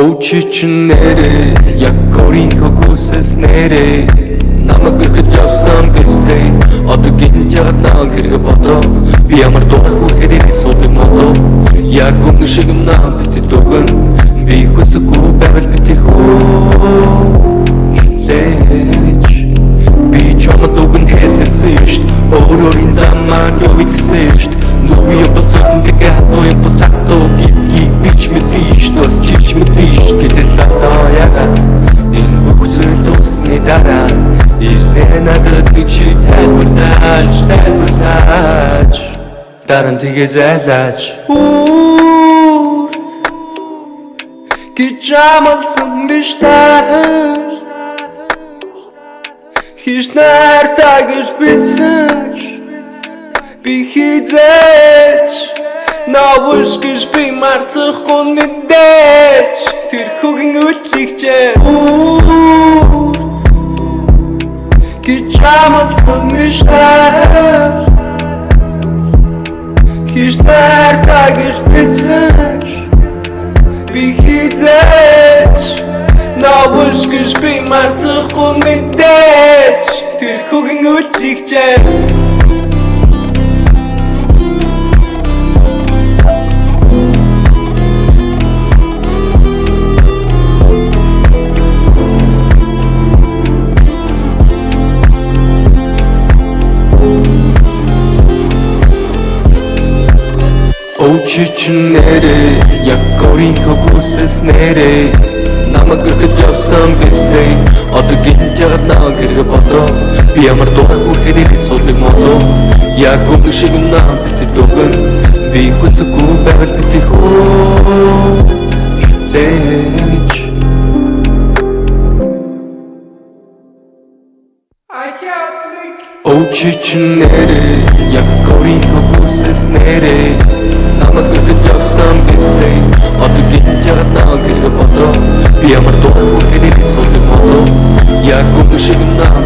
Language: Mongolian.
Өчигч нэрээ яг өөрийнхөө хүсээс нэрээ намайг гэрхэд явсан бистэй одоо гинж ягаад наа гэрэг бодоо би ямар дурах үхээр суудаг модоо яг өмнө шиг наа бити дуган би хүсэхгүй байвал бити хүлээж би чамд дуган хэлсэн шт өөрийн замаар явагдсан шт Новые пацаны готовы по сакту гибки бич мэдиш тос чич мэдиш гэдэг латаягаад энэ бүхсэл тусны дараа ирснэ надад нэг чи тайлбарлаач дараа нь тэгээ зайлаач гэж амалсан биш таа хийж нартай гэж бицэн би хизээч навш гэж би марцахгүй мэдээж тэр хүүгийн үлдлэгчээ гэж амалсан миштай хийж нартай гэж бицэн би хизээч навш гэж би марцахгүй мэдээж тэр хүүгийн үлдлэгчээ Өчигч нэрээ яг өөрийнхөө хүсээс нэрээ намайг гэрхэд явсан бистэй одоо гинж ягаад наа гэрэг бодоо би ямар дурах үхээр суудаг модоо яг өмнө шиг наа бити дуган би хүсэхгүй байвал бити хүлээж Өчигч нэрээ яг өөрийнхөө хүсээс нэрээ намайг гэрхэд явсан бистэй одоо гинж ягаад наа гэрэг бодоо би ямар дурах үхээр суудаг модоо яг өмнө шиг наа